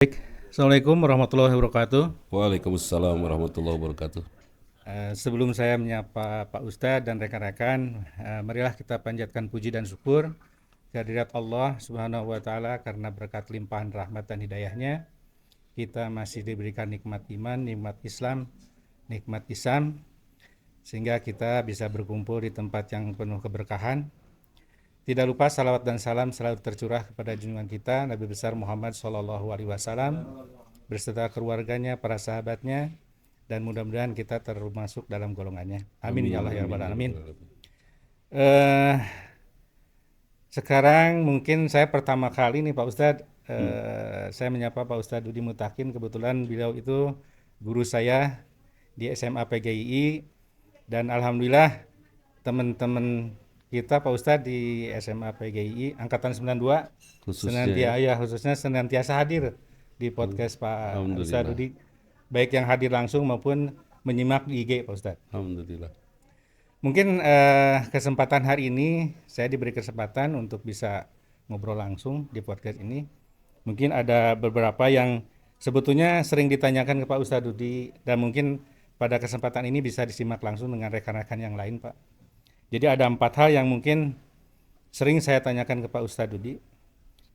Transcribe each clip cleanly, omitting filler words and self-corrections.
Assalamualaikum warahmatullahi wabarakatuh. Waalaikumsalam warahmatullahi wabarakatuh. Sebelum saya menyapa Pak Ustadz dan rekan-rekan, marilah kita panjatkan puji dan syukur kehadirat Allah Subhanahu wa Ta'ala, karena berkat limpahan rahmat dan hidayahnya kita masih diberikan nikmat iman, nikmat Islam, nikmat Islam, sehingga kita bisa berkumpul di tempat yang penuh keberkahan. Tidak lupa salawat dan salam selalu tercurah kepada junjungan kita Nabi besar Muhammad SAW berserta keluarganya, para sahabatnya, dan mudah-mudahan kita termasuk dalam golongannya. Amin ya Allah ya rabbal alamin. Sekarang mungkin saya pertama kali nih Pak Ustadz, saya menyapa Pak Ustadz Dudi Mutakin. Kebetulan beliau itu guru saya di SMA PGII, dan alhamdulillah teman-teman kita Pak Ustadz di SMA PGII Angkatan 92 khususnya senantiasa hadir di podcast Pak Ustadz Dudi, baik yang hadir langsung maupun menyimak di IG Pak Ustadz. Alhamdulillah. Mungkin kesempatan hari ini saya diberi kesempatan untuk bisa ngobrol langsung di podcast ini. Mungkin ada beberapa yang sebetulnya sering ditanyakan ke Pak Ustadz Dudi, dan mungkin pada kesempatan ini bisa disimak langsung dengan rekan-rekan yang lain Pak. Jadi ada 4 hal yang mungkin sering saya tanyakan ke Pak Ustadz Dudi.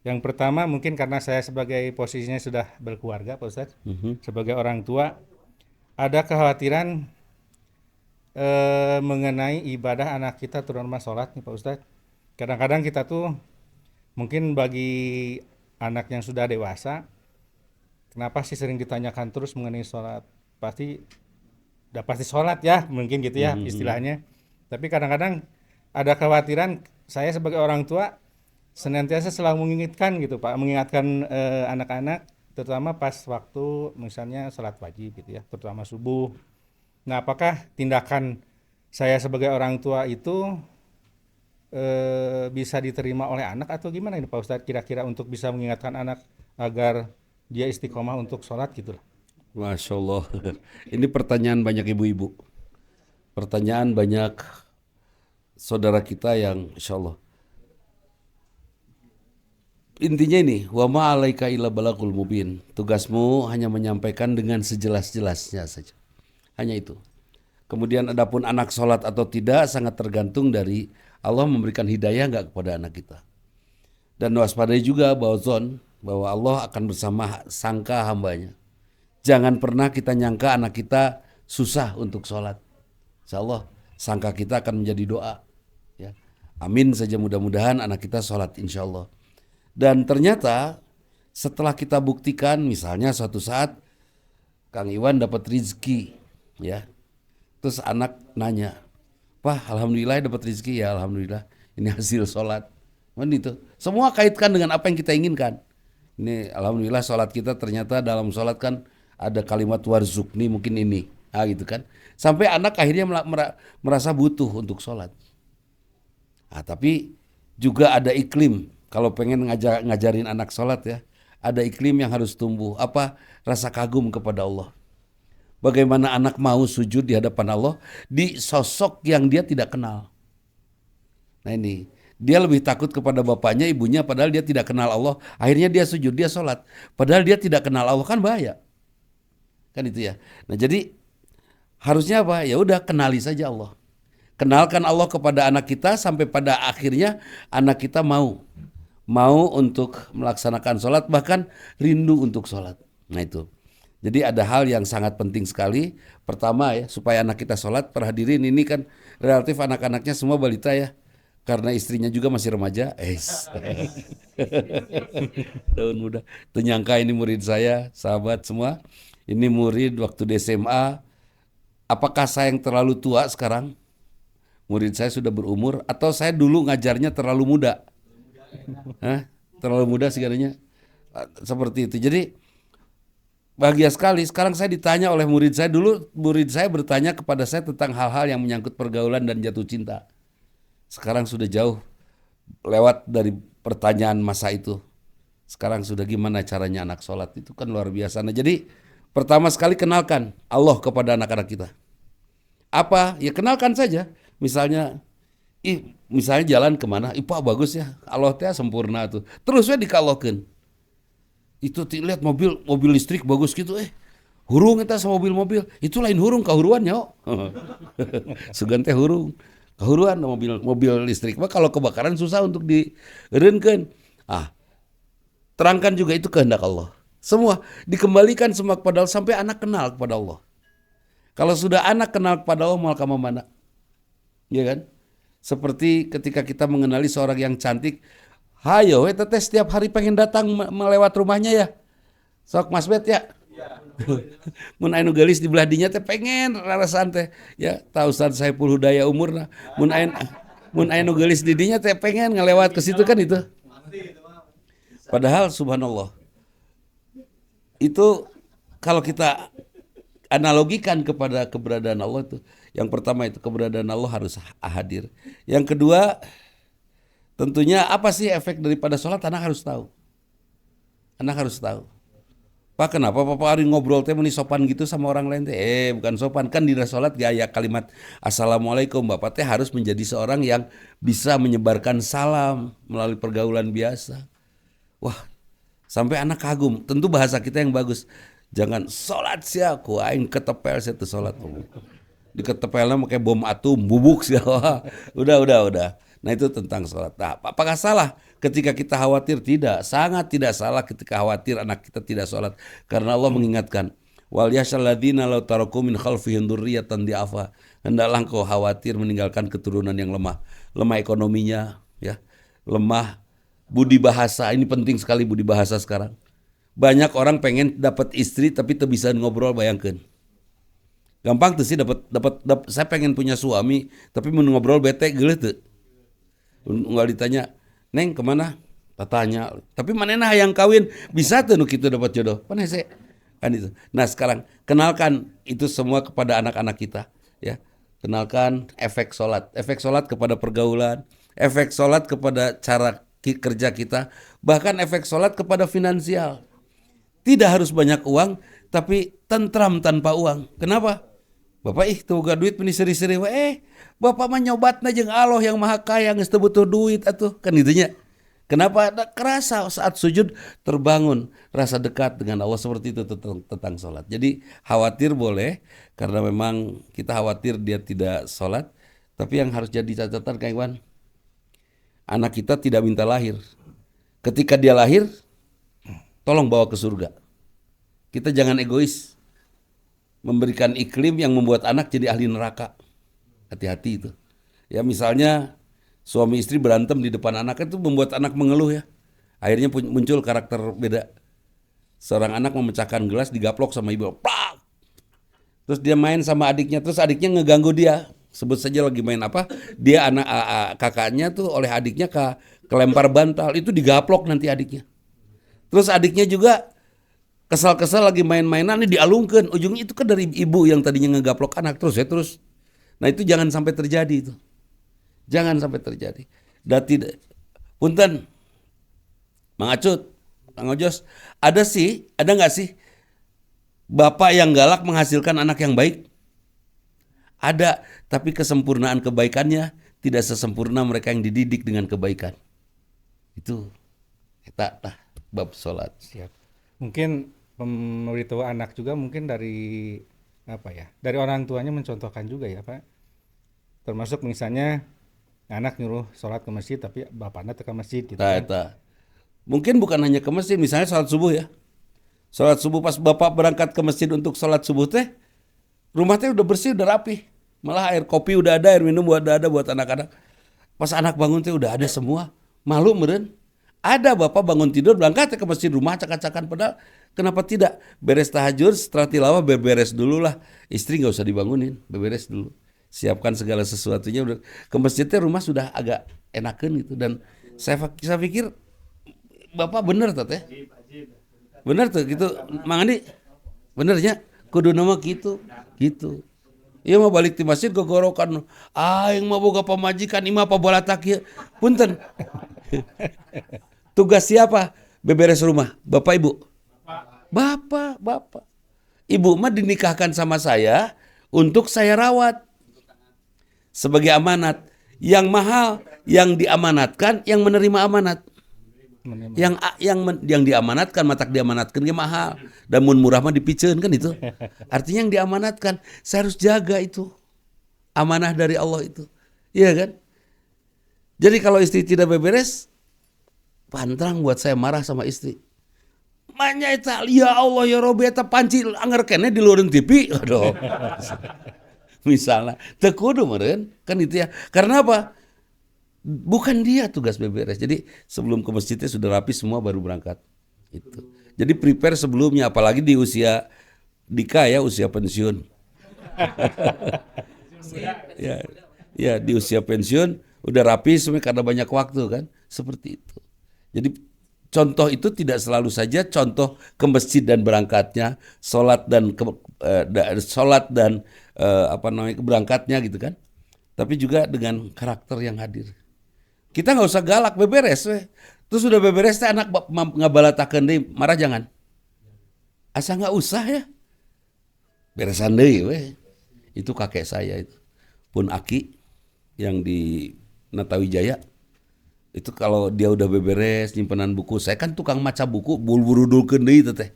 Yang pertama mungkin karena saya sebagai posisinya sudah berkeluarga Pak Ustadz, sebagai orang tua, ada kekhawatiran mengenai ibadah anak kita, terutama sholat nih Pak Ustadz. Kadang-kadang kita tuh mungkin bagi anak yang sudah dewasa, kenapa sih sering ditanyakan terus mengenai sholat? Pasti sholat ya, mungkin gitu ya istilahnya. Tapi kadang-kadang ada kekhawatiran, saya sebagai orang tua senantiasa selalu mengingatkan gitu Pak, mengingatkan anak-anak, terutama pas waktu misalnya sholat wajib gitu ya, terutama subuh. Nah, apakah tindakan saya sebagai orang tua itu bisa diterima oleh anak atau gimana ini Pak Ustadz, kira-kira untuk bisa mengingatkan anak agar dia istiqomah untuk sholat gitu lah. Masya Allah. Ini pertanyaan banyak ibu-ibu. Pertanyaan banyak saudara kita yang insya Allah. Intinya ini, wa ma'alaika illa balagul mubin. Tugasmu hanya menyampaikan dengan sejelas-jelasnya saja. Hanya itu. Kemudian adapun anak sholat atau tidak sangat tergantung dari Allah memberikan hidayah enggak kepada anak kita. Dan waspadai juga bahwa Allah akan bersama sangka hambanya. Jangan pernah kita nyangka anak kita susah untuk sholat. Insya Allah sangka kita akan menjadi doa. Ya. Amin saja, mudah-mudahan anak kita sholat insya Allah. Dan ternyata setelah kita buktikan, misalnya suatu saat Kang Iwan dapat rezeki, ya, terus anak nanya, Pak, alhamdulillah dapat rezeki, ya alhamdulillah, ini hasil sholat. Itu semua kaitkan dengan apa yang kita inginkan. Ini alhamdulillah sholat kita ternyata dalam sholat kan ada kalimat warzukni, mungkin ini, gitu kan. Sampai anak akhirnya merasa butuh untuk sholat. Tapi juga ada iklim. Kalau pengen ngajarin anak sholat ya, ada iklim yang harus tumbuh. Apa? Rasa kagum kepada Allah. Bagaimana anak mau sujud di hadapan Allah di sosok yang dia tidak kenal. Nah ini, dia lebih takut kepada bapaknya, ibunya, padahal dia tidak kenal Allah. Akhirnya dia sujud, dia sholat. Padahal dia tidak kenal Allah, kan bahaya. Kan itu ya. Nah jadi harusnya apa? Ya udah, kenali saja Allah. Kenalkan Allah kepada anak kita sampai pada akhirnya anak kita mau untuk melaksanakan sholat, bahkan rindu untuk sholat. Nah itu. Jadi ada hal yang sangat penting sekali. Pertama ya, supaya anak kita sholat, perhadirin ini kan relatif anak-anaknya semua balita ya. Karena istrinya juga masih remaja. Daun muda. Ternyangka ini murid saya, sahabat semua. Ini murid waktu di SMA. Apakah saya yang terlalu tua sekarang? Murid saya sudah berumur, atau saya dulu ngajarnya terlalu muda? Terlalu muda segalanya? Seperti itu. Jadi bahagia sekali. Sekarang saya ditanya oleh murid saya. Dulu murid saya bertanya kepada saya tentang hal-hal yang menyangkut pergaulan dan jatuh cinta. Sekarang sudah jauh lewat dari pertanyaan masa itu. Sekarang sudah gimana caranya anak sholat, itu kan luar biasa. Nah jadi pertama sekali kenalkan Allah kepada anak-anak kita. Apa? Ya kenalkan saja. Misalnya misalnya jalan kemana, Pak bagus ya, Allah teh sempurna tuh. Terus we dikalokeun. Itu lihat mobil listrik bagus gitu hurung eta sama mobil-mobil itu lain hurung kahuruan nya sugan teh hurung kahuruan mobil listrik mah kalau kebakaran susah untuk dieureunkeun. Terangkan juga itu kehendak Allah. Semua dikembalikan semua kepada Allah sampai anak kenal kepada Allah. Kalau sudah anak kenal kepada Allah, mau kamu mana? Ya kan? Seperti ketika kita mengenali seorang yang cantik, hayo teteh setiap hari pengen datang melewat rumahnya ya. Sok Mas Bet ya. Mun anu geulis di belah dinya teh pengen rarasan teh. Ya, ta Ustaz Saiful Hudaya umurna. Mun anu geulis di dinya teh pengen ngelewat ke situ kan itu. Padahal subhanallah itu kalau kita analogikan kepada keberadaan Allah itu, yang pertama itu keberadaan Allah harus hadir. Yang kedua tentunya apa sih efek daripada sholat, anak harus tahu. Anak harus tahu. Pak kenapa Papa hari ngobrol teh meni sopan gitu sama orang lain teh? Bukan sopan, kan di sholat gaya kalimat assalamualaikum. Bapak teh harus menjadi seorang yang bisa menyebarkan salam melalui pergaulan biasa. Wah, sampai anak kagum. Tentu bahasa kita yang bagus. Jangan sholat sia ku aing ketepel sia teu sholat. Diketepelna make bom atom bubuk sia. Udah. Nah itu tentang sholat. Nah, apakah salah ketika kita khawatir? Tidak, sangat tidak salah ketika khawatir anak kita tidak sholat. Karena Allah mengingatkan, wal yashal ladzina law taraku min khalfihim dzurriyyatan di'afa. Hendaklah engkau khawatir meninggalkan keturunan yang lemah ekonominya, ya, lemah budi bahasa. Ini penting sekali budi bahasa sekarang. Banyak orang pengen dapat istri tapi teu bisa ngobrol, bayangkeun. Gampang tuh sih dapat saya pengen punya suami tapi mun ngobrol bete geuleuh teu. Unggal ditanya, "Neng kemana?" Tanya. Tapi manehna hayang kawin, bisa tuh nu kitu dapat jodoh. Pan hese. Kan itu. Nah, sekarang kenalkan itu semua kepada anak-anak kita, ya. Kenalkan efek sholat kepada pergaulan, efek sholat kepada cara kerja kita, bahkan efek sholat kepada finansial. Tidak harus banyak uang, tapi tentram tanpa uang. Kenapa? Bapak tuh gak duit meni seri-seri Bapak mah nyobatna jeung Allah yang maha kaya geus teu butuh duit atuh, kan gitunya. Kenapa? Ada kerasa saat sujud terbangun rasa dekat dengan Allah, seperti itu tentang sholat. Jadi khawatir boleh, karena memang kita khawatir dia tidak sholat, tapi yang harus jadi catatan Kang Iwan, anak kita tidak minta lahir. Ketika dia lahir, tolong bawa ke surga. Kita jangan egois memberikan iklim yang membuat anak jadi ahli neraka. Hati-hati itu. Ya misalnya suami istri berantem di depan anak, itu membuat anak mengeluh ya. Akhirnya muncul karakter beda. Seorang anak memecahkan gelas digaplok sama ibu. Plak! Terus dia main sama adiknya, terus adiknya ngeganggu dia. Sebut saja lagi main apa? Dia kakaknya tuh oleh adiknya kelempar bantal, itu digaplok nanti adiknya. Terus adiknya juga kesal-kesal lagi main-mainan ini dialungkeun, ujungnya itu kan dari ibu yang tadinya ngegaplok anak terus. Nah itu jangan sampai terjadi itu. Jangan sampai terjadi. Punten Mang Acut, Mang Ojos, ada nggak sih bapak yang galak menghasilkan anak yang baik? Ada, tapi kesempurnaan kebaikannya tidak sesempurna mereka yang dididik dengan kebaikan. Itu kita bab sholat. Siap. Mungkin memberitahu anak juga mungkin dari dari orang tuanya mencontohkan juga ya Pak. Termasuk misalnya anak nyuruh sholat ke masjid tapi bapaknya ke masjid gitu kan. Mungkin bukan hanya ke masjid, misalnya sholat subuh ya. Sholat subuh pas bapak berangkat ke masjid untuk sholat subuh teh, rumah teh udah bersih, udah rapi. Malah air kopi udah ada, air minum udah ada buat anak-anak. Pas anak bangun teh udah ada semua. Malu meureun. Ada bapak bangun tidur berangkat ke masjid, rumah acak-acakan, padahal kenapa tidak? Beres tahajud, setelah tilawah beberes dulu lah. Istri gak usah dibangunin, beberes dulu. Siapkan segala sesuatunya, udah ke masjidnya rumah sudah agak enakan gitu. Dan saya pikir bapak bener tuh teh. Bener tuh gitu, Mang Andi. Benernya, kudu nama gitu. Iya mau balik di masjid gogorokan. Yang mau boga pamajikan, ima apa bola tak ya. Punten. Tugas siapa? Beberes rumah. Bapak Ibu? Bapak. Ibu mah dinikahkan sama saya untuk saya rawat. Sebagai amanat. Yang mahal, yang diamanatkan, yang menerima amanat. Yang diamanatkan matak diamanatkan ge mahal. Dan mun murah mah dipikeun kan itu. Artinya yang diamanatkan saya harus jaga itu. Amanah dari Allah itu. Iya kan? Jadi kalau istri tidak beberes, pantrang buat saya marah sama istri. Manya eta, ya Allah ya Robbi eta panci anger kene di luareun TV. Aduh. Misalnya, teu kudu meureun, kan itu ya. Karena apa? Bukan dia tugas beberes. Jadi sebelum ke masjidnya sudah rapi semua baru berangkat. Itu. Jadi prepare sebelumnya, apalagi di usia Dika ya, usia pensiun. Ya, di usia pensiun udah rapi semua karena banyak waktu kan, seperti itu. Jadi contoh itu tidak selalu saja contoh ke masjid dan berangkatnya, sholat dan berangkatnya gitu kan. Tapi juga dengan karakter yang hadir. Kita nggak usah galak beberes, weh. Terus sudah beberes teh anak ngabalatakeun deui, marah jangan. Asa nggak usah ya. Beresan deui weh. Itu kakek saya itu. Pun Aki yang di Natawijaya. Itu kalau dia udah beberes nyimpenan buku, saya kan tukang maca buku, burudulkeun deui teh.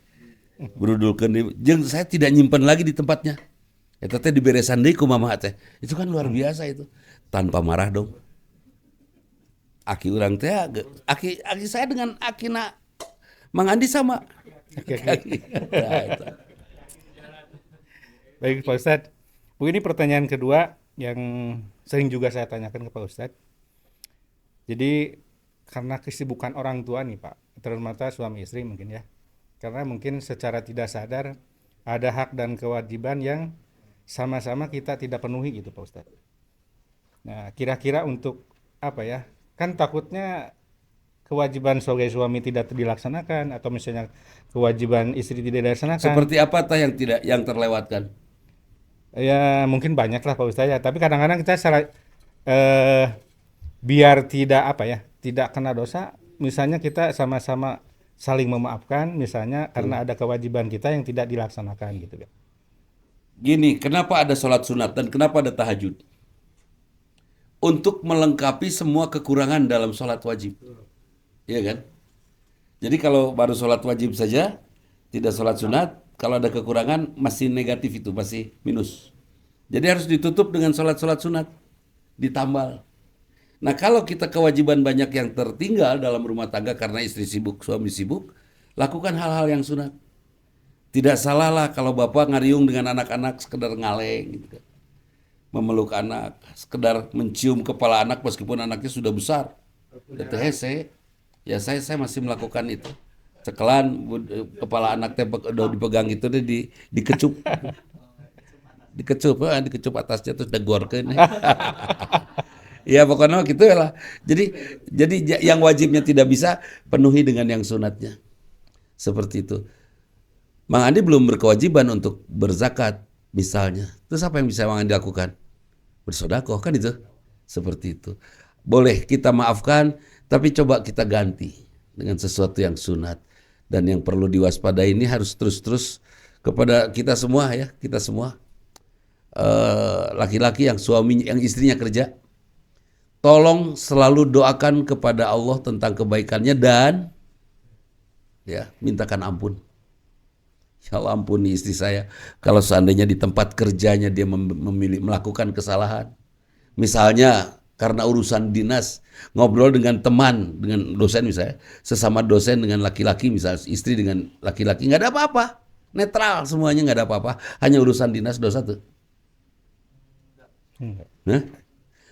Burudulkeun deui. Jeung saya tidak nyimpen lagi di tempatnya. Eta teh diberesan deui ku mama teh. Itu kan luar biasa itu. Tanpa marah dong. Aki urang teh, aki saya dengan akina Mang Andi sama. Baik Pak Ustadz. Ini pertanyaan kedua yang sering juga saya tanyakan ke Pak Ustadz. Jadi karena kesibukan orang tua nih Pak, terutama suami istri mungkin ya. Karena mungkin secara tidak sadar ada hak dan kewajiban yang sama-sama kita tidak penuhi gitu Pak Ustadz. Nah kira-kira untuk apa ya, kan takutnya kewajiban sebagai suami tidak dilaksanakan atau misalnya kewajiban istri tidak dilaksanakan. Seperti apa yang terlewatkan? Ya mungkin banyak lah Pak Ustadz ya, tapi kadang-kadang kita biar tidak kena dosa, misalnya kita sama-sama saling memaafkan, misalnya karena ada kewajiban kita yang tidak dilaksanakan gitu ya. Gini, kenapa ada sholat sunat dan kenapa ada tahajud? Untuk melengkapi semua kekurangan dalam sholat wajib. Iya kan? Jadi kalau baru sholat wajib saja, tidak sholat sunat, kalau ada kekurangan masih negatif itu, masih minus. Jadi harus ditutup dengan sholat-sholat sunat, ditambal. Nah kalau kita kewajiban banyak yang tertinggal dalam rumah tangga karena istri sibuk, suami sibuk, lakukan hal-hal yang sunat. Tidak salah lah kalau bapak ngariung dengan anak-anak sekedar ngaleng gitu kan. Memeluk anak, sekedar mencium kepala anak meskipun anaknya sudah besar. Ya saya masih melakukan itu. Cekelan kepala anak udah dipegang itu dikecup. Dikecup atasnya terus dagorkeun. Ya pokoknya gitu lah. Jadi yang wajibnya tidak bisa penuhi dengan yang sunatnya. Seperti itu. Mang Andi belum berkewajiban untuk berzakat misalnya. Terus apa yang bisa Mang Andi lakukan? Bersedekah kan itu. Seperti itu. Boleh kita maafkan, tapi coba kita ganti dengan sesuatu yang sunat. Dan yang perlu diwaspadai ini harus terus-terus kepada kita semua ya, kita semua. Laki-laki yang suaminya, yang istrinya kerja, tolong selalu doakan kepada Allah tentang kebaikannya dan ya mintakan ampun. Ya Allah ampuni istri saya kalau seandainya di tempat kerjanya dia melakukan kesalahan. Misalnya karena urusan dinas, ngobrol dengan teman, dengan dosen misalnya, sesama dosen dengan laki-laki misalnya, istri dengan laki-laki, nggak ada apa-apa, netral semuanya, nggak ada apa-apa, hanya urusan dinas dosa tuh. Nah,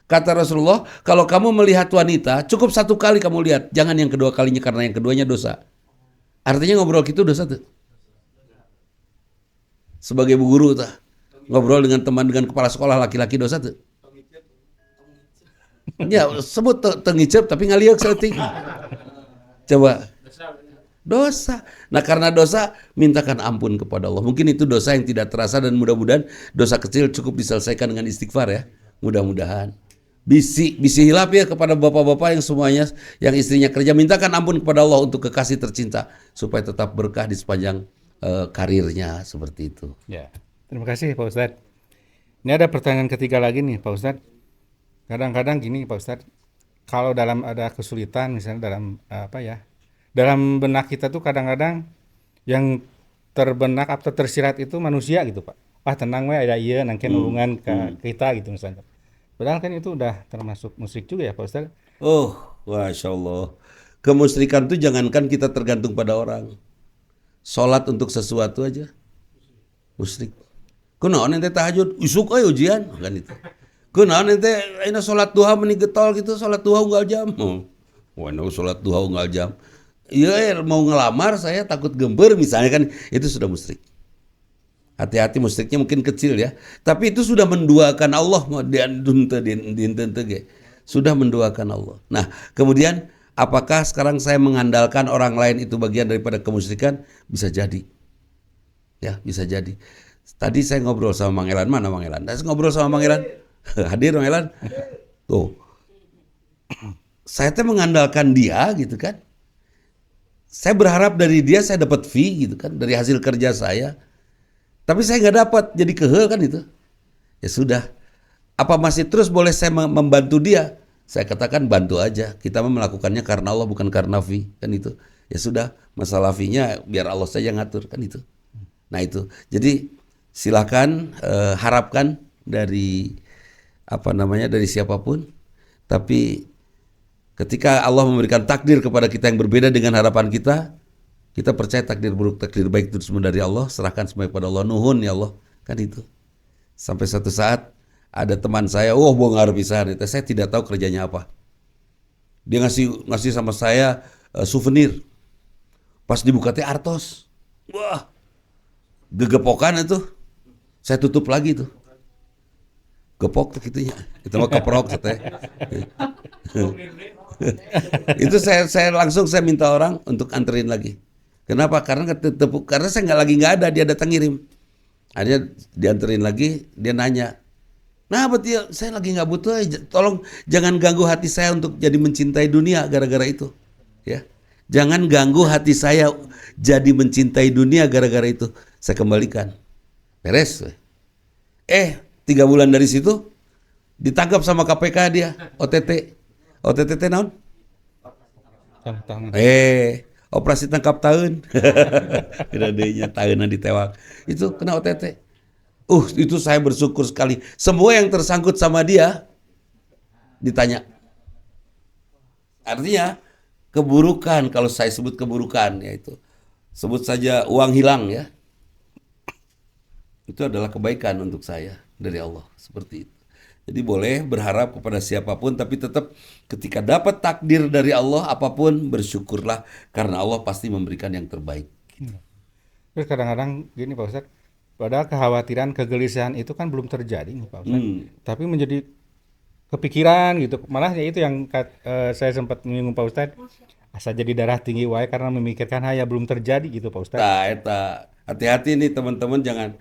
kata Rasulullah, kalau kamu melihat wanita, cukup satu kali kamu lihat, jangan yang kedua kalinya karena yang keduanya dosa. Artinya ngobrol gitu dosa tuh. Sebagai bu guru tuh, ngobrol dengan teman dengan kepala sekolah laki-laki dosa tuh. Ya sebut tengicep tapi ngaliak seeuting. Coba. Dosa. Nah karena dosa mintakan ampun kepada Allah. Mungkin itu dosa yang tidak terasa dan mudah-mudahan dosa kecil cukup diselesaikan dengan istighfar ya. Mudah-mudahan. Bisi hilap ya kepada bapak-bapak yang semuanya yang istrinya kerja, mintakan ampun kepada Allah untuk kekasih tercinta supaya tetap berkah di sepanjang karirnya seperti itu. Ya. Terima kasih Pak Ustadz. Ini ada pertanyaan ketiga lagi nih Pak Ustadz. Kadang-kadang gini Pak Ustadz, kalau dalam ada kesulitan misalnya dalam dalam benak kita tuh kadang-kadang yang terbenak atau tersirat itu manusia gitu Pak. Ah tenang we ada iya nangken ulungan ke kita gitu misalnya. Padahal kan itu udah termasuk musik juga ya Pak Ustaz. Oh, Masya Allah. Kemusyrikan itu jangankan kita tergantung pada orang. Sholat untuk sesuatu aja, musyrik. Kunaon ente tahajud, isuk ayo ujian, kan itu. Kunaon ente aina sholat duha meni getol gitu, sholat duha unggal jam. Wah, sholat duha unggal jam. Iya, mau ngelamar saya takut gember misalnya kan, itu sudah musyrik. Hati-hati musyriknya mungkin kecil ya, tapi itu sudah menduakan Allah, sudah menduakan Allah. Nah, kemudian apakah sekarang saya mengandalkan orang lain itu bagian daripada kemusyrikan? Bisa jadi, ya bisa jadi. Tadi saya ngobrol sama Mang Elan, mana Mang Elan? Saya ngobrol sama Mang Elan, hadir Mang Elan. Tuh, saya tuh mengandalkan dia gitu kan. Saya berharap dari dia saya dapat fee gitu kan, dari hasil kerja saya. Tapi saya nggak dapat, jadi kehel kan itu. Ya sudah. Apa masih terus boleh saya membantu dia? Saya katakan bantu aja. Kita melakukannya karena Allah bukan karena fee kan itu. Ya sudah, masalah fee-nya biar Allah saja ngatur kan itu. Nah itu. Jadi silakan harapkan dari dari siapapun. Tapi ketika Allah memberikan takdir kepada kita yang berbeda dengan harapan kita percaya takdir buruk, takdir baik itu semua dari Allah, serahkan semua kepada Allah. Nuhun ya Allah, kan itu. Sampai suatu saat ada teman saya, bongkar pisan, saya tidak tahu kerjanya apa. Dia ngasih sama saya souvenir. Pas dibuka teh artos. Wah, gegepokan itu. Saya tutup lagi tuh. Gepok tuh gitunya. Itu mah keprok teh. Itu saya langsung minta orang untuk anterin lagi. Kenapa? Karena saya nggak ada, dia datang ngirim. Akhirnya dianterin lagi, dia nanya, nah betul, saya lagi nggak butuh, tolong jangan ganggu hati saya untuk jadi mencintai dunia gara-gara itu, ya. Jangan ganggu hati saya jadi mencintai dunia gara-gara itu. Saya kembalikan, beres. 3 bulan dari situ ditangkap sama KPK dia, OTT naon? Operasi tangkap tahun. Gedenya tahunan ditewak. Itu kena OTT. Itu saya bersyukur sekali. Semua yang tersangkut sama dia ditanya. Artinya keburukan, kalau saya sebut keburukan yaitu sebut saja uang hilang ya. Itu adalah kebaikan untuk saya dari Allah, seperti itu. Jadi boleh berharap kepada siapapun, tapi tetap ketika dapat takdir dari Allah apapun bersyukurlah karena Allah pasti memberikan yang terbaik. Terus kadang-kadang gini Pak Ustadz, padahal kekhawatiran, kegelisahan itu kan belum terjadi nih Pak Ustadz, tapi menjadi kepikiran gitu. Malah ya itu yang saya sempat menyinggung Pak Ustadz, asa jadi darah tinggi wae karena memikirkan ya belum terjadi gitu Pak Ustadz. Eta hati-hati nih teman-teman, jangan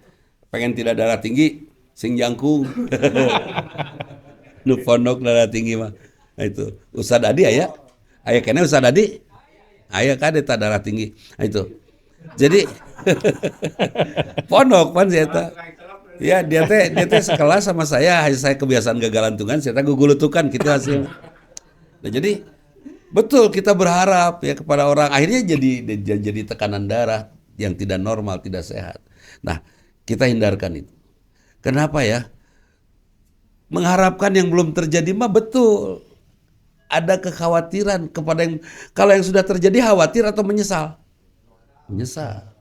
pengen tidak darah tinggi sing jangkung. Nu pondok darah tinggi mah. Nah itu Ustad Adi aya kene Ustad Adi aya kade ta darah tinggi. Nah itu jadi pondok pan saya eta. Ya dia teh sekelas sama saya kebiasaan gagalantungan, saya gugulutukan gitu hasil. Nah jadi betul kita berharap ya kepada orang, akhirnya jadi tekanan darah yang tidak normal, tidak sehat. Nah kita hindarkan itu. Kenapa ya? Mengharapkan yang belum terjadi mah betul. Ada kekhawatiran kepada yang, kalau yang sudah terjadi khawatir atau menyesal? Menyesal.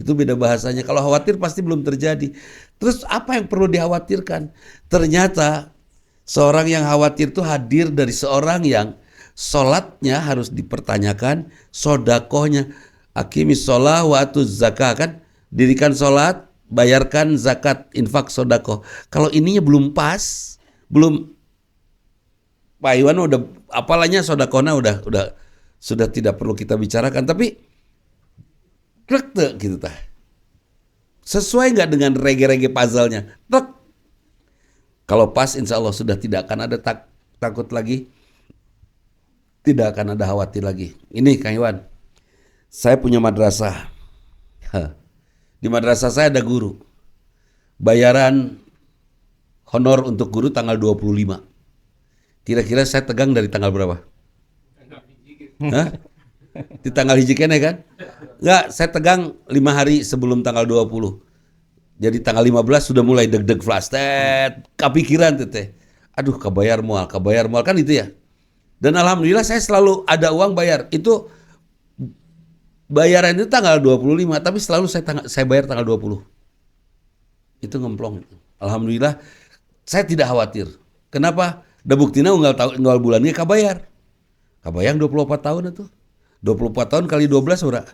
Itu beda bahasanya. Kalau khawatir pasti belum terjadi. Terus apa yang perlu dikhawatirkan? Ternyata seorang yang khawatir itu hadir dari seorang yang sholatnya harus dipertanyakan, sodakohnya. Aqimis sholah wa atuz zakah, kan? Dirikan sholat, bayarkan zakat, infak, sodako. Kalau ininya belum pas, belum, Pak Iwan udah apalanya sodakona sudah tidak perlu kita bicarakan. Tapi klek gitu tah. Sesuai nggak dengan rege-rege puzzle-nya? Tek. Kalau pas, insya Allah sudah tidak akan ada takut lagi, tidak akan ada khawatir lagi. Ini Kang Iwan, saya punya madrasah. Di madrasah saya ada guru. Bayaran honor untuk guru tanggal 25. Kira-kira saya tegang dari tanggal berapa? Hah? Di tanggal hiji kene kan? Enggak, saya tegang 5 hari sebelum tanggal 20. Jadi tanggal 15 sudah mulai deg-deg flash, kepikiran teh. Aduh, kabayar moal kan itu ya. Dan alhamdulillah saya selalu ada uang bayar. Itu bayaran itu tanggal 25, tapi selalu saya bayar tanggal 20. Itu ngemplong itu. Alhamdulillah saya tidak khawatir. Kenapa? Da buktina unggal bulannya kabayar. Kabayang 24 tahun itu. 24 tahun kali 12 ora.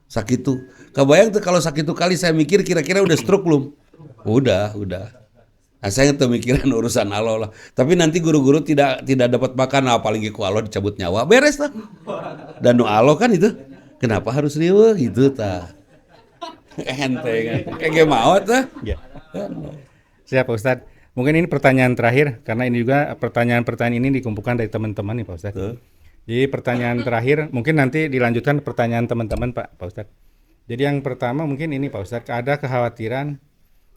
Sakitu. Kabayang tuh kalau sakitu kali saya mikir kira-kira udah stroke belum? Udah. Nah, saya tuh mikiran urusan Allah lah. Tapi nanti guru-guru tidak dapat makan, apalagi ku Allah dicabut nyawa, beres lah. Dan nu Allah kan itu. Kenapa harus riweuh gitu tah? Ente kan. Kayak maot tah. Ya. Siap Pak Ustadz. Mungkin ini pertanyaan terakhir karena ini juga pertanyaan-pertanyaan ini dikumpulkan dari teman-teman nih Pak Ustadz. Jadi pertanyaan terakhir mungkin nanti dilanjutkan pertanyaan teman-teman Pak Ustadz. Jadi yang pertama mungkin ini Pak Ustadz, ada kekhawatiran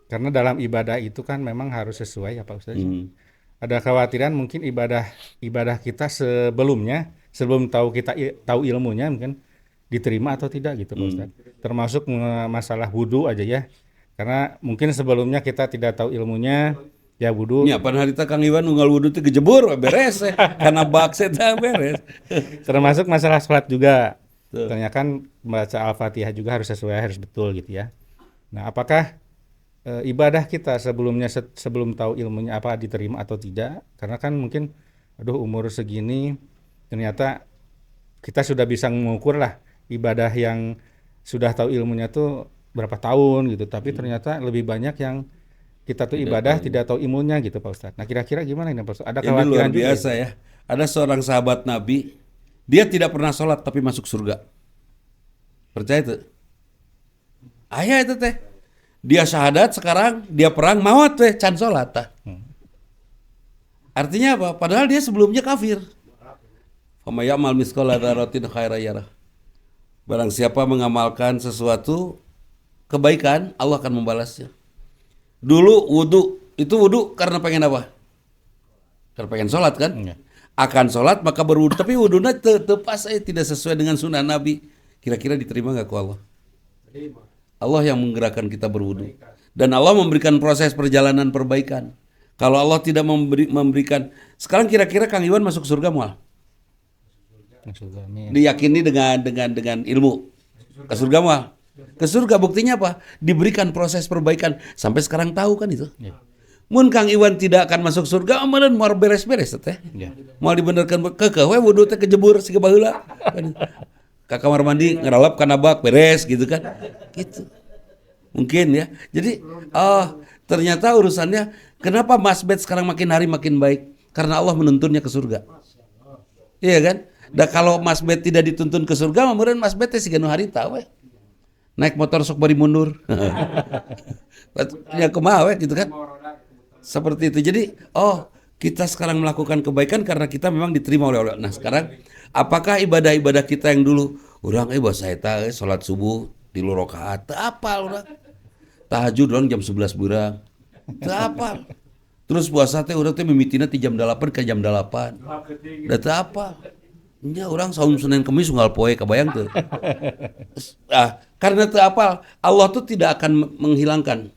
karena dalam ibadah itu kan memang harus sesuai ya Pak Ustadz. Ada kekhawatiran mungkin ibadah kita sebelum tahu ilmunya mungkin diterima atau tidak gitu Pak Ustadz. Termasuk masalah wudhu aja ya. Karena mungkin sebelumnya kita tidak tahu ilmunya, ya wudhu. Ya, pan harita Kang Iwan unggal wudhu teh gejebur beres karena bakse teh beres. Termasuk masalah sholat juga. Ternyata kan membaca Al-Fatihah juga harus sesuai, harus betul gitu ya. Nah, apakah ibadah kita sebelum tahu ilmunya apa diterima atau tidak? Karena kan mungkin umur segini ternyata kita sudah bisa mengukur lah ibadah yang sudah tahu ilmunya tuh berapa tahun gitu, tapi ternyata lebih banyak yang kita tuh ibadah tidak tahu ilmunya gitu Pak Ustadz. Nah, kira-kira gimana ini Pak Ustadz? Ada Ini luar kekhawatiran juga biasa ya. Ada seorang sahabat Nabi, dia tidak pernah sholat tapi masuk surga. Percaya itu? Ayah itu teh. Dia syahadat sekarang, dia perang maut teh can sholat tah. Artinya apa? Padahal dia sebelumnya kafir. Fama ya'mal misqala dzarratin khairan yarah. Barang siapa mengamalkan sesuatu kebaikan, Allah akan membalasnya. Dulu wudhu karena pengen apa? Karena pengen sholat kan? Akan sholat maka berwudhu, tapi wudhunya tepas tidak sesuai dengan sunnah Nabi. Kira-kira diterima nggak ku Allah? Allah yang menggerakkan kita berwudhu. Dan Allah memberikan proses perjalanan perbaikan. Kalau Allah tidak memberikan, sekarang kira-kira Kang Iwan masuk surga mual? Diyakini dengan ilmu. Ke surga mual? Ke surga buktinya apa? Diberikan proses perbaikan sampai sekarang tahu kan itu. Mun Kang Iwan tidak akan masuk surga, amalan mau beres-beres teh. Mau dibenerkan kekeh we wudu teh kejebur siga baheula. Ka kamar mandi ngeralap kana bak beres gitu kan. Gitu. Mungkin ya. Jadi ternyata urusannya kenapa Masbet sekarang makin hari makin baik? Karena Allah menuntunnya ke surga. Iya kan? Dan kalau Masbet tidak dituntun ke surga, meureun Masbet teh siga nu harita we. Naik motor sok bari mundur. Ya kumaha we gitu kan. Seperti itu. Jadi, kita sekarang melakukan kebaikan karena kita memang diterima oleh Allah. Nah, sekarang apakah ibadah-ibadah kita yang dulu urang bahasa eta salat subuh 3 rakaat teu apal urang. Tahajud urang jam 11 beurang. Teu apal. Terus puasa teh urang teh mimitina ti jam 8 ke jam 8. Da teu apal. Nya orang saum Senin Kemis unggal poe kabayang tuh. Karena teu apal, Allah tuh tidak akan menghilangkan.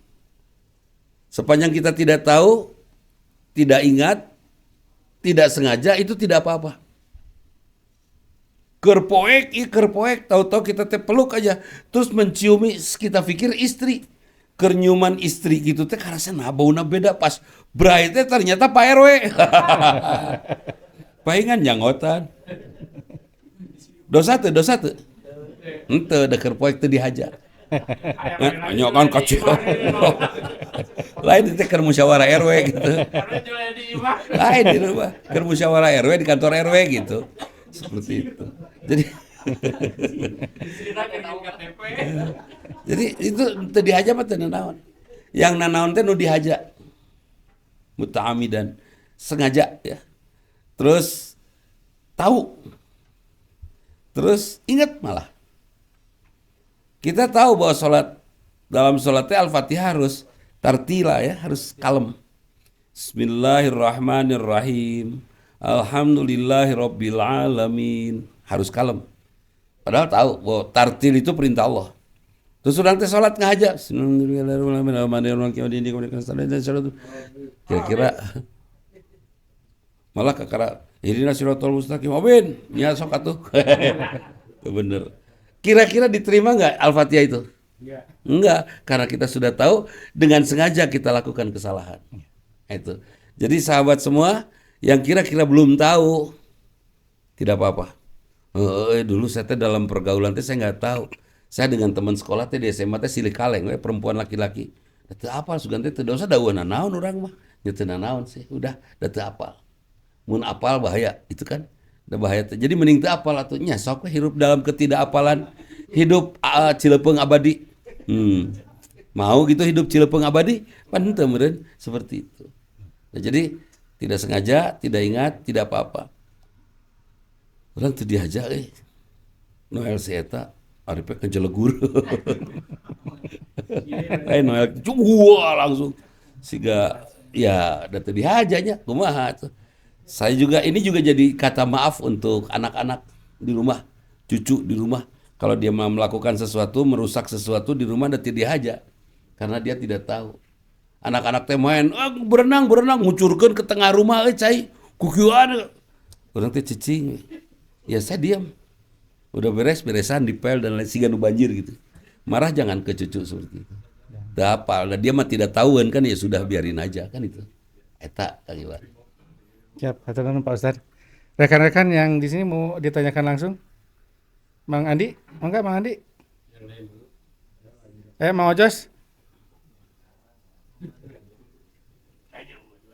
Sepanjang kita tidak tahu, tidak ingat, tidak sengaja, itu tidak apa-apa. Kerpoek, tahu-tahu kita teh peluk aja, terus menciumi, kita pikir istri. Kernyuman istri gitu teh karasana bauna beda pas brai teh ternyata Pak RW. Paingan janggotan. Dosa tuh. Ente deker poek teu dihaja. Nya kan kacil. Lain teh keur musyawarah RW gitu. Lain di rumah, keur musyawarah RW di kantor RW gitu. Seperti itu. Jadi itu teu dihaja mah teu nanaon. Yang nanaon teh nu dihaja. Muta'amidan, sengaja ya. Terus tahu. Terus ingat malah. Kita tahu bahwa dalam sholatnya Al-Fatihah harus tartila ya, harus kalem. Bismillahirrahmanirrahim. Alhamdulillahirabbil alamin. harus kalem. Padahal tahu bahwa tartil itu perintah Allah. Terus orang teh salat ngahaja. Kira-kira malah kakara irina siratal mustaqim. Amin. Nya sok atuh. Bener. Kira-kira diterima nggak Al-Fatihah itu? Enggak, karena kita sudah tahu dengan sengaja kita lakukan kesalahan. Itu. Jadi sahabat semua yang kira-kira belum tahu tidak apa-apa. Dulu saya teh dalam pergaulan teh saya nggak tahu. Saya dengan teman sekolah teh di SMA teh silih kaleng, perempuan laki-laki. Teu apal sugan teh teu dosa daeueuna naon urang mah. Nya teu naon sih, udah da teu apal. Mun apal bahaya, itu kan. Da bahaya teh. Jadi mending teu apal atuh nya sok hirup dalam ketidakapalan, hidup cilepeung abadi. Mau gitu hidup cilepeung abadi? Pan henteu meureun seperti itu. Nah, jadi tidak sengaja, tidak ingat, tidak apa-apa. Orang teu diajak Noel si eta arepe ke Jelegur. Noel langsung siga ya da teu dihajaknya kumaha tuh. Saya juga ini juga jadi kata maaf untuk anak-anak di rumah, cucu di rumah. Kalau dia melakukan sesuatu, merusak sesuatu di rumah da teu dihaja karena dia tidak tahu. Anak-anak teh main berenang ngucurkeun ke tengah rumah cai kukieuan. Urang teh cicing. Ya saya diam. Udah beresan dipel dan lain siga nu banjir gitu. Marah jangan ke cucu seperti itu. Dah apal, dia mah tidak tahuan kan ya sudah biarin aja kan itu. Eta Kang Iwan. Siap, haturnuhun Pak Ustadz. Rekan-rekan yang di sini mau ditanyakan langsung. Mang Andi, enggak Mang Andi? Mang Ojos?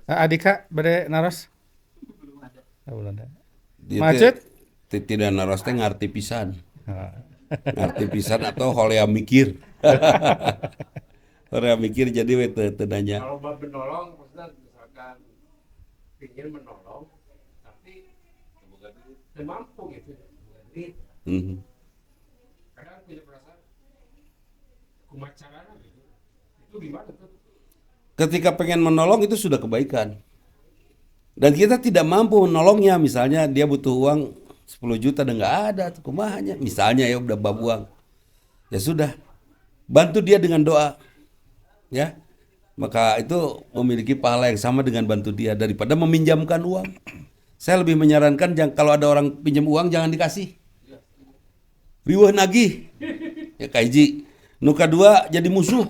Adika bade naros? Belum ada. Macet? Tidak naros teh ngarti pisan. Ngarti pisan atau holea mikir. Holea mikir jadi we teu nanya. Kalau bab menolong maksudnya misalkan ingin menolong tapi teu mampu gitu. Kadang punya perasaan kumaha carana gitu. Itu gimana tuh? Ketika pengen menolong itu sudah kebaikan. Dan kita tidak mampu menolongnya, misalnya dia butuh uang 10 juta dan nggak ada, kumahanya. Misalnya ya udah bab uang. Ya sudah, bantu dia dengan doa. Ya, maka itu memiliki pahala yang sama dengan bantu dia daripada meminjamkan uang. Saya lebih menyarankan kalau ada orang pinjam uang jangan dikasih. Riweuh nagih. Ya kaiji. Nu kadua jadi musuh.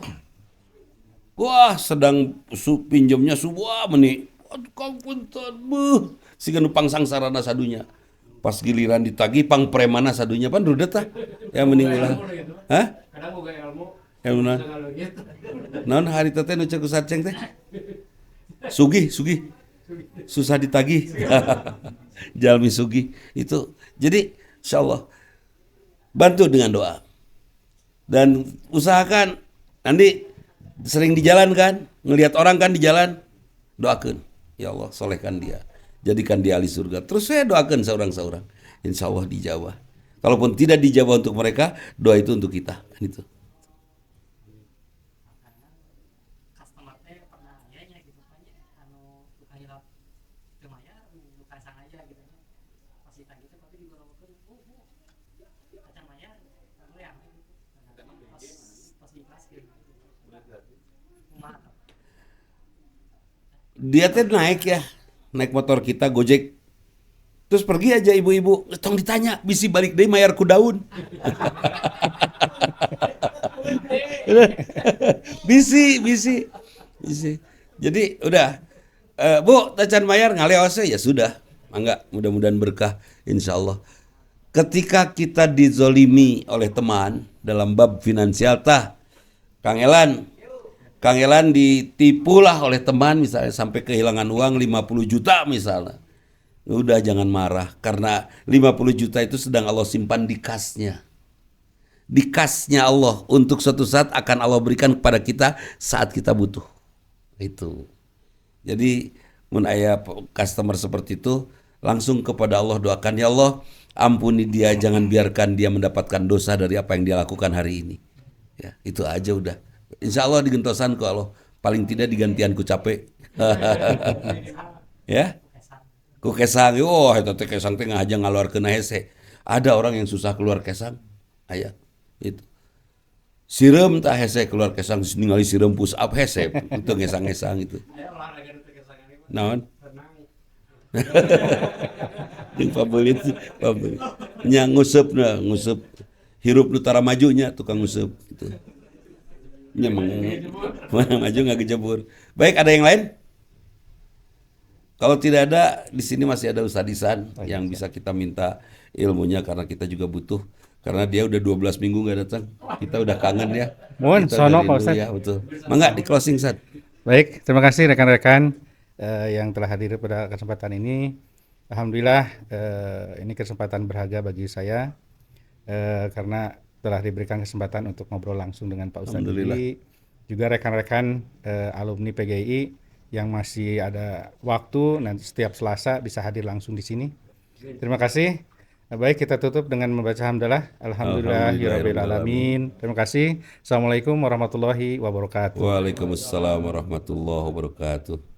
Wah, sedang pinjamnya subuh meni. Kang punten beuh. Siga nu pangsangsarana sadunya. Pas giliran ditagih pang premana sadunya pan rudet tah. Ya mending ulah. Hah? Kadang boga ilmu. Ilmu naon hari teh nu ceuk Sarceng teh? Sugih. Susah ditagih. Jalmi sugih itu. Jadi insyaallah bantu dengan doa. Dan usahakan nanti sering di jalan kan, ngelihat orang kan di jalan, doakan. Ya Allah, solehkan dia. Jadikan dia ahli surga. Terus saya doakan seorang-seorang. Insya Allah dijawab. Kalaupun tidak dijawab untuk mereka, doa itu untuk kita. Kan itu. Customer teh pernah nya gitu kan anu tukang hilap teu mayar nu kasang aja gitu nya. Pas ditagih teh tapi digorowokeun, "Bu, acan mayar." Anu ya pas diikhlaskeun. Kumaha? Dia teh naik motor kita Gojek. Terus pergi aja ibu-ibu, tong ditanya, bisi balik deui mayar ku daun. bisi. Jadi udah, Bu, tacan mayar ngaleos ya sudah, mangga mudah-mudahan berkah insyaallah. Ketika kita dizolimi oleh teman dalam bab finansial Kang Elan ditipulah oleh teman misalnya sampai kehilangan uang 50 juta misalnya. Udah jangan marah karena 50 juta itu sedang Allah simpan di kasnya. Di kasnya Allah untuk suatu saat akan Allah berikan kepada kita saat kita butuh. Itu. Jadi mun aya customer seperti itu langsung kepada Allah doakan, ya Allah ampuni dia, jangan biarkan dia mendapatkan dosa dari apa yang dia lakukan hari ini. Ya, itu aja udah. Insya Allah digentosan ku Allah. Paling tidak digantian ku capek. Ya. Ku kesang. Oh, eta teh kesang teh ngahaja ngaluarkeun hese. Ada orang yang susah keluar kesang, aya itu. Sireum tah hese keluar kesang ningali sireum push up hese itu ngesang-ngesang itu. Aya olahraga nu teu kesangan ieu mah Naon? renang. Yang favorit nya nguseup hirup nu tara majunya tukang nguseup gitu. Nya maju nggak kejebur. Baik, ada yang lain? Kalau tidak ada, di sini masih ada Ustadz Isan yang bisa kita minta ilmunya karena kita juga butuh. Karena dia udah 12 minggu nggak datang. Kita udah kangen ya. Mohon, Kita sono dari Pak dulu Ustadz. ya, betul. Mangga di closing, Sad. Baik, terima kasih rekan-rekan yang telah hadir pada kesempatan ini. Alhamdulillah ini kesempatan berharga bagi saya karena telah diberikan kesempatan untuk ngobrol langsung dengan Pak Ustadz Alhamdulillah. Didi, juga rekan-rekan alumni PGI yang masih ada waktu nanti setiap Selasa bisa hadir langsung di sini. Terima kasih. Baik, kita tutup dengan membaca hamdalah. Alhamdulillahirabbil alamin. Terima kasih. Assalamualaikum warahmatullahi wabarakatuh. Waalaikumsalam warahmatullahi wabarakatuh.